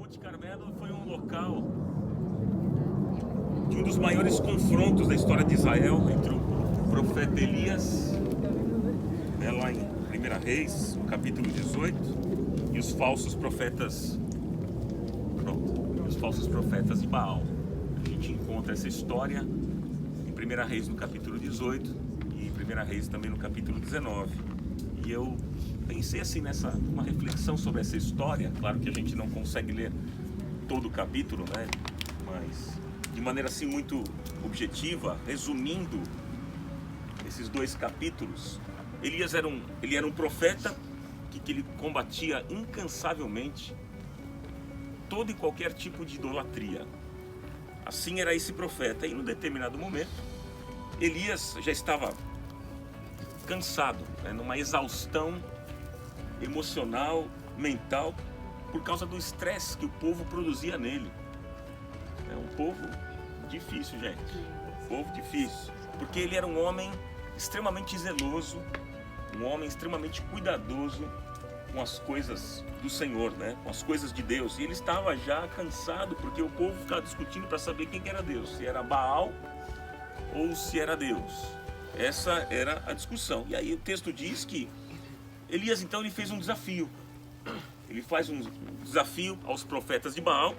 Monte Carmelo foi um local de um dos maiores confrontos da história de Israel entre o profeta Elias, lá em 1 Reis, no capítulo 18, e os falsos profetas, os falsos profetas de Baal. A gente encontra essa história em 1 Reis no capítulo 18 e em 1 Reis também no capítulo 19. E eu pensei assim uma reflexão sobre essa história. Claro que a gente não consegue ler todo o capítulo, né? Mas de maneira assim muito objetiva, resumindo esses dois capítulos, Elias era um profeta que ele combatia incansavelmente todo e qualquer tipo de idolatria. Assim era esse profeta. E num determinado momento, Elias já estava cansado, né, numa exaustão emocional, mental, por causa do estresse que o povo produzia nele. É um povo difícil, gente. Um povo difícil. Porque ele era um homem extremamente zeloso, um homem extremamente cuidadoso com as coisas do Senhor, né? Com as coisas de Deus. E ele estava já cansado porque o povo ficava discutindo para saber quem era Deus, se era Baal ou se era Deus. Essa era a discussão. E aí o texto diz que Elias então ele fez um desafio. Ele faz um desafio aos profetas de Baal.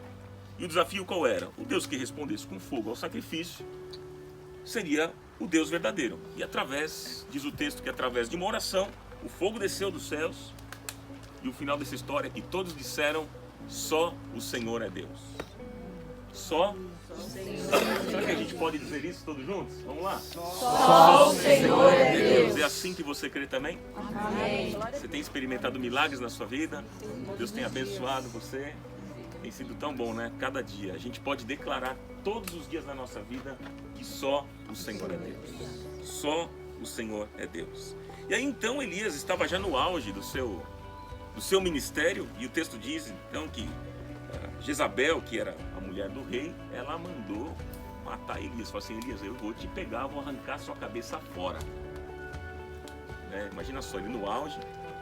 E o desafio qual era? O Deus que respondesse com fogo ao sacrifício seria o Deus verdadeiro. E diz o texto que através de uma oração, o fogo desceu dos céus. E o final dessa história é que todos disseram: só o Senhor é Deus. Só o Senhor. Será que a gente pode dizer isso todos juntos? Vamos lá? Só o Senhor é Deus. É assim que você crê também? Amém. Você tem experimentado milagres na sua vida? Deus tem abençoado você? Tem sido tão bom, né? Cada dia. A gente pode declarar todos os dias da nossa vida que só o Senhor é Deus. Só o Senhor é Deus. E aí então Elias estava já no auge do seu ministério. E o texto diz então que Jezabel, que era a mulher do rei, ela mandou matar Elias. Falou assim: Elias, eu vou te pegar, vou arrancar sua cabeça fora. Imagina só, ele no auge,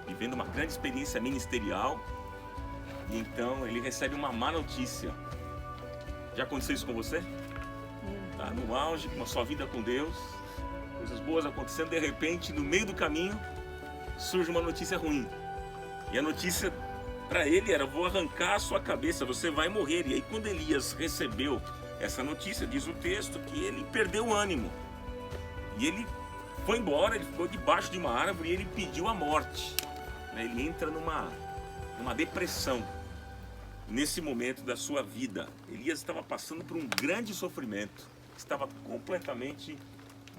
vivendo uma grande experiência ministerial. E então ele recebe uma má notícia. Já aconteceu isso com você? Tá no auge, com a sua vida com Deus, coisas boas acontecendo, de repente, no meio do caminho, surge uma notícia ruim. E a notícia para ele era: vou arrancar a sua cabeça, você vai morrer. E aí quando Elias recebeu essa notícia, diz o texto que ele perdeu o ânimo. E ele foi embora, ele ficou debaixo de uma árvore e ele pediu a morte. Ele entra numa depressão. Nesse momento da sua vida, Elias estava passando por um grande sofrimento, estava completamente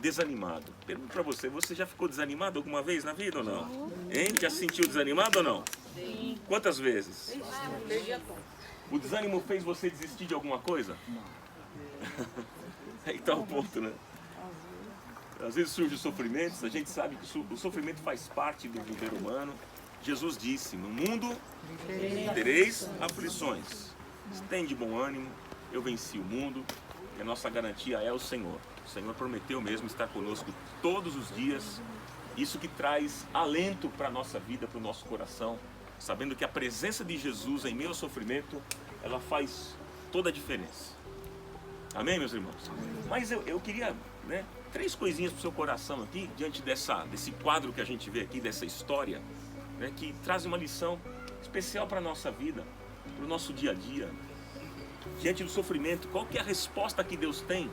desanimado. Pergunto para você, você já ficou desanimado alguma vez na vida ou não? Hein? Já se sentiu desanimado ou não? Sim. Quantas vezes? O desânimo fez você desistir de alguma coisa? Não. Aí está o ponto, né? Às vezes surgem sofrimentos, a gente sabe que o sofrimento faz parte do viver humano. Jesus disse: no mundo tereis aflições. Tem de bom ânimo, eu venci o mundo. E a nossa garantia é o Senhor. O Senhor prometeu mesmo estar conosco todos os dias. Isso que traz alento para a nossa vida, para o nosso coração, sabendo que a presença de Jesus em meio ao sofrimento, ela faz toda a diferença. Amém, meus irmãos? Mas eu queria, três coisinhas para o seu coração aqui, diante desse quadro que a gente vê aqui, dessa história, que traz uma lição especial para a nossa vida, para o nosso dia a dia. Diante do sofrimento, qual que é a resposta que Deus tem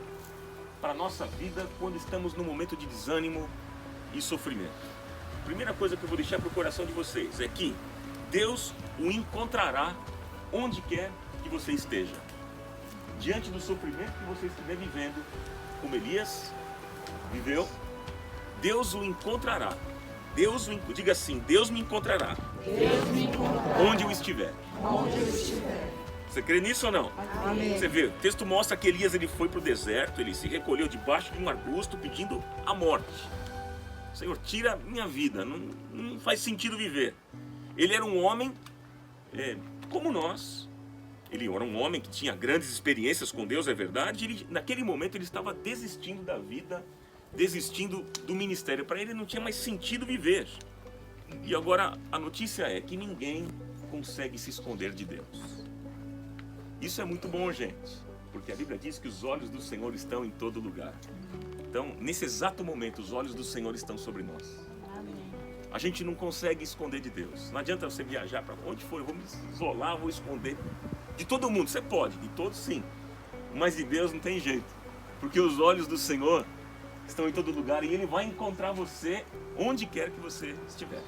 para a nossa vida quando estamos num momento de desânimo e sofrimento? Primeira coisa que eu vou deixar para o coração de vocês é que Deus o encontrará onde quer que você esteja. Diante do sofrimento que você estiver vivendo, como Elias viveu, Deus o encontrará. Diga assim: Deus me encontrará. Deus me encontrará onde eu estiver. Onde eu estiver. Você crê nisso ou não? Amém. Você vê, o texto mostra que Elias ele foi para o deserto, ele se recolheu debaixo de um arbusto pedindo a morte. Senhor, tira minha vida, não faz sentido viver. Ele era um homem como nós. Ele era um homem que tinha grandes experiências com Deus, é verdade. Naquele momento ele estava desistindo da vida, desistindo do ministério. Para ele não tinha mais sentido viver. E agora a notícia é que ninguém consegue se esconder de Deus. Isso é muito bom, gente, porque a Bíblia diz que os olhos do Senhor estão em todo lugar. Então, nesse exato momento, os olhos do Senhor estão sobre nós. A gente não consegue esconder de Deus. Não adianta você viajar para onde for, eu vou me isolar, vou esconder de todo mundo. Você pode, de todos sim, mas de Deus não tem jeito, porque os olhos do Senhor estão em todo lugar e Ele vai encontrar você onde quer que você estiver.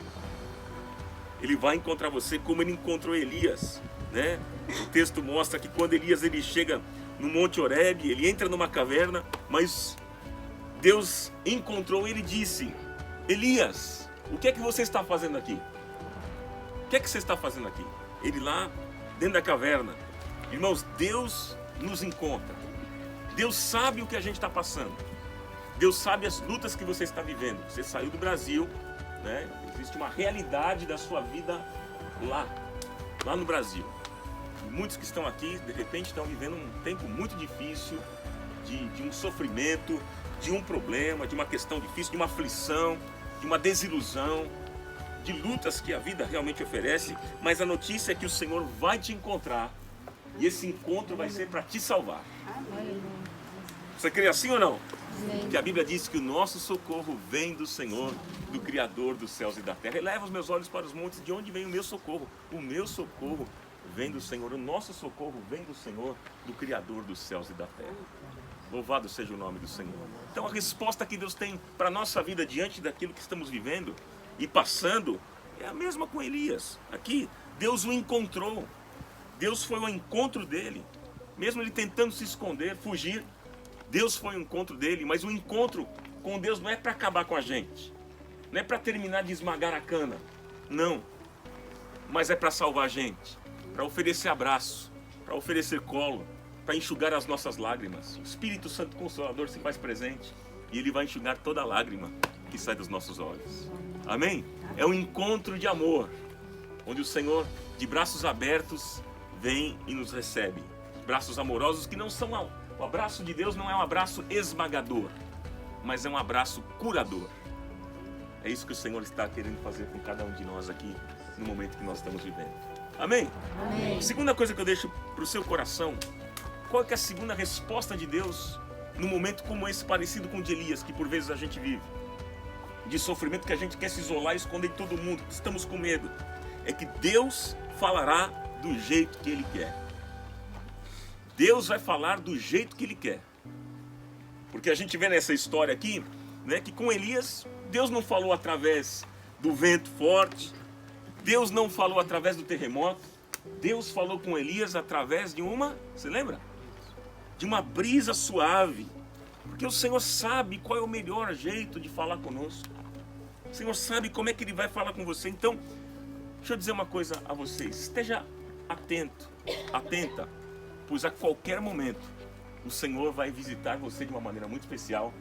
Ele vai encontrar você como Ele encontrou Elias, né? O texto mostra que quando Elias ele chega no Monte Horebe, ele entra numa caverna, mas Deus encontrou ele e disse: Elias, o que é que você está fazendo aqui? O que é que você está fazendo aqui? Ele lá dentro da caverna. Irmãos, Deus nos encontra. Deus sabe o que a gente está passando. Deus sabe as lutas que você está vivendo. Você saiu do Brasil, né? Existe uma realidade da sua vida lá no Brasil. E muitos que estão aqui, de repente, estão vivendo um tempo muito difícil, de um sofrimento, de um problema, de uma questão difícil, de uma aflição, de uma desilusão, de lutas que a vida realmente oferece. Mas a notícia é que o Senhor vai te encontrar e esse encontro vai ser para te salvar. Você crê assim ou não? Que a Bíblia diz que o nosso socorro vem do Senhor, do Criador dos céus e da terra. Eleva os meus olhos para os montes, de onde vem o meu socorro? O meu socorro vem do Senhor, o nosso socorro vem do Senhor, do Criador dos céus e da terra. Louvado seja o nome do Senhor. Então a resposta que Deus tem para a nossa vida diante daquilo que estamos vivendo e passando é a mesma com Elias. Aqui, Deus o encontrou. Deus foi ao encontro dele. Mesmo ele tentando se esconder, fugir, Deus foi ao encontro dele. Mas o encontro com Deus não é para acabar com a gente. Não é para terminar de esmagar a cana. Não. Mas é para salvar a gente. Para oferecer abraço. Para oferecer colo. Para enxugar as nossas lágrimas. O Espírito Santo Consolador se faz presente e Ele vai enxugar toda a lágrima que sai dos nossos olhos. Amém? É um encontro de amor, onde o Senhor, de braços abertos, vem e nos recebe. Braços amorosos que não são... O abraço de Deus não é um abraço esmagador, mas é um abraço curador. É isso que o Senhor está querendo fazer com cada um de nós aqui, no momento que nós estamos vivendo. Amém? Amém. A segunda coisa que eu deixo para o seu coração: qual é a segunda resposta de Deus num momento como esse, parecido com o de Elias, que por vezes a gente vive? De sofrimento, que a gente quer se isolar e esconder de todo mundo, que estamos com medo. É que Deus falará do jeito que Ele quer. Deus vai falar do jeito que Ele quer. Porque a gente vê nessa história aqui, né, que com Elias, Deus não falou através do vento forte, Deus não falou através do terremoto, Deus falou com Elias através de uma, você lembra? De uma brisa suave. Porque o Senhor sabe qual é o melhor jeito de falar conosco. O Senhor sabe como é que Ele vai falar com você. Então, deixa eu dizer uma coisa a vocês. Esteja atento, atenta, pois a qualquer momento o Senhor vai visitar você de uma maneira muito especial.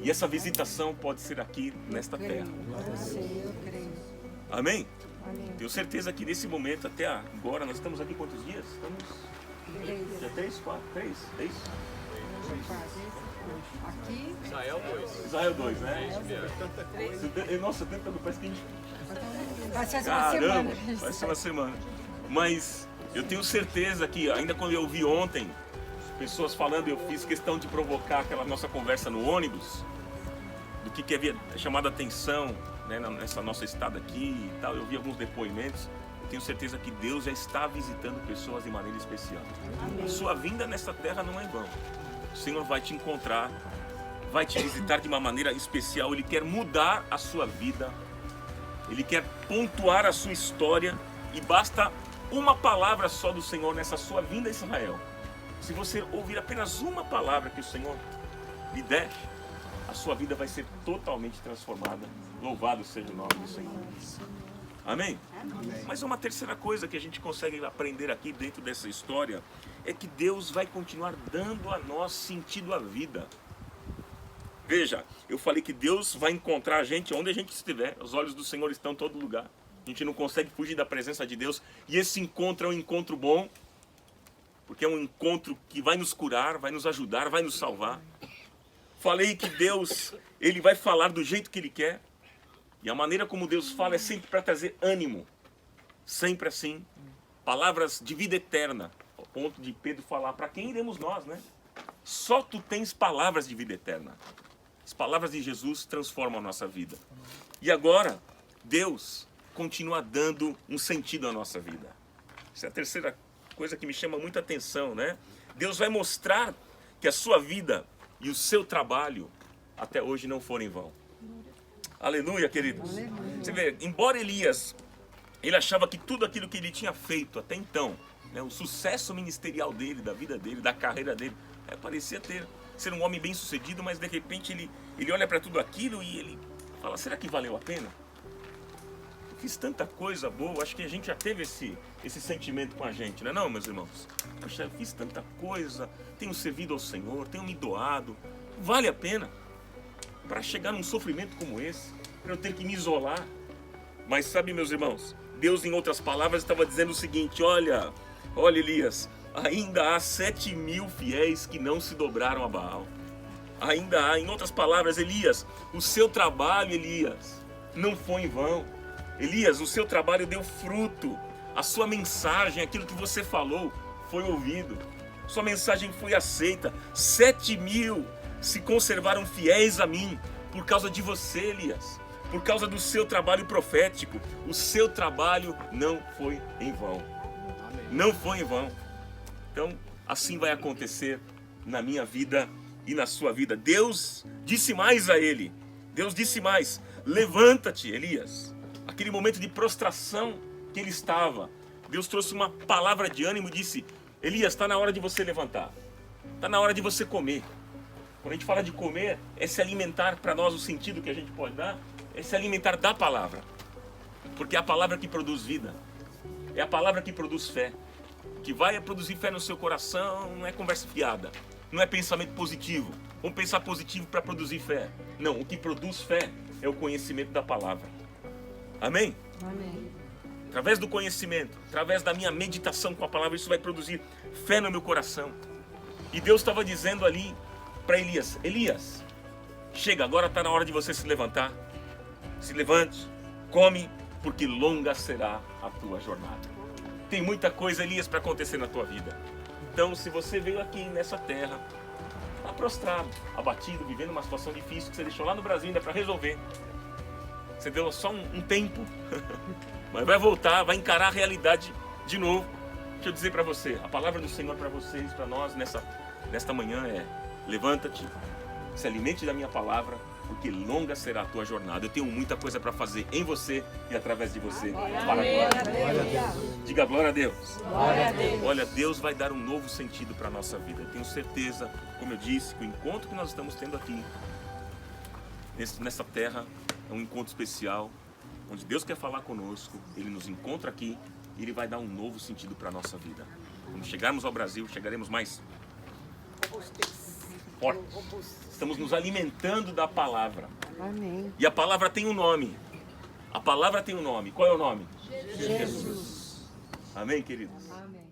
E essa visitação pode ser aqui nesta terra. Amém? Tenho certeza que nesse momento, até agora, nós estamos aqui quantos dias? Estamos... Já 3, 4, 3, é isso? Aqui. Israel 2, né? Nossa, o tempo parece que a gente... Vai ser uma semana. Vai ser uma semana. Mas eu tenho certeza que, ainda quando eu ouvi ontem, pessoas falando, eu fiz questão de provocar aquela nossa conversa no ônibus, do que havia chamado a atenção, né, nessa nossa estada aqui e tal. Eu vi alguns depoimentos. Eu tenho certeza que Deus já está visitando pessoas de maneira especial. A sua vinda nessa terra não é em vão. O Senhor vai te encontrar, vai te visitar de uma maneira especial. Ele quer mudar a sua vida, Ele quer pontuar a sua história, e basta uma palavra só do Senhor nessa sua vinda a Israel. Se você ouvir apenas uma palavra que o Senhor lhe der, a sua vida vai ser totalmente transformada. Louvado seja o nome do Senhor. Amém? Amém? Mas uma terceira coisa que a gente consegue aprender aqui dentro dessa história é que Deus vai continuar dando a nós sentido à vida. Veja, eu falei que Deus vai encontrar a gente onde a gente estiver. Os olhos do Senhor estão em todo lugar. A gente não consegue fugir da presença de Deus. E esse encontro é um encontro bom, porque é um encontro que vai nos curar, vai nos ajudar, vai nos salvar. Falei que Deus, Ele vai falar do jeito que Ele quer. E a maneira como Deus fala é sempre para trazer ânimo. Sempre assim. Palavras de vida eterna. ponto de Pedro falar, para quem iremos nós, né? Só tu tens palavras de vida eterna. As palavras de Jesus transformam a nossa vida. E agora, Deus continua dando um sentido à nossa vida. Essa é a terceira coisa que me chama muita atenção, né? Deus vai mostrar que a sua vida e o seu trabalho até hoje não foram em vão. Aleluia, queridos. Você vê, embora Elias, ele achava que tudo aquilo que ele tinha feito até então, né, o sucesso ministerial dele, da vida dele, da carreira dele, parecia ser um homem bem sucedido, mas de repente ele olha para tudo aquilo e ele fala, será que valeu a pena? Eu fiz tanta coisa boa, acho que a gente já teve esse sentimento com a gente, não é não, meus irmãos? Poxa, eu fiz tanta coisa, tenho servido ao Senhor, tenho me doado, vale a pena? Para chegar num sofrimento como esse, para eu ter que me isolar. Mas sabe, meus irmãos, Deus, em outras palavras, estava dizendo o seguinte, olha Elias, ainda há 7.000 fiéis que não se dobraram a Baal. Ainda há, em outras palavras, Elias, o seu trabalho, Elias, não foi em vão. Elias, o seu trabalho deu fruto. A sua mensagem, aquilo que você falou, foi ouvido. Sua mensagem foi aceita. 7.000 se conservaram fiéis a mim por causa de você, Elias. Por causa do seu trabalho profético. O seu trabalho não foi em vão. Não foi em vão. Então, assim vai acontecer na minha vida e na sua vida. Deus disse mais a ele. Deus disse mais. Levanta-te, Elias. Aquele momento de prostração que ele estava. Deus trouxe uma palavra de ânimo e disse, Elias, está na hora de você levantar. Está na hora de você comer. Quando a gente fala de comer, é se alimentar, para nós o sentido que a gente pode dar, é se alimentar da palavra. Porque é a palavra que produz vida. É a palavra que produz fé. Que vai produzir fé no seu coração, não é conversa fiada. Não é pensamento positivo. Vamos pensar positivo para produzir fé. Não, o que produz fé é o conhecimento da palavra. Amém? Amém. Através do conhecimento, através da minha meditação com a palavra, isso vai produzir fé no meu coração. E Deus estava dizendo ali para Elias, Elias, chega, agora está na hora de você se levantar. Se levante, come, porque longa será a tua jornada. Tem muita coisa, Elias, para acontecer na tua vida. Então, se você veio aqui nessa terra, está prostrado, abatido, vivendo uma situação difícil que você deixou lá no Brasil ainda para resolver. Você deu só um tempo, mas vai voltar, vai encarar a realidade de novo. Deixa eu dizer para você, a palavra do Senhor para vocês, para nós, nesta manhã é: levanta-te, se alimente da minha palavra, porque longa será a tua jornada. Eu tenho muita coisa para fazer em você e através de você. Para a glória a Deus. Diga glória a Deus. Glória a Deus. Olha, Deus vai dar um novo sentido para a nossa vida. Eu tenho certeza, como eu disse, que o encontro que nós estamos tendo aqui, nessa terra, é um encontro especial, onde Deus quer falar conosco. Ele nos encontra aqui e Ele vai dar um novo sentido para a nossa vida. Quando chegarmos ao Brasil, chegaremos mais fortes. Estamos nos alimentando da palavra. Amém. E a palavra tem um nome. A palavra tem um nome. Qual é o nome? Jesus. Amém, queridos? Amém.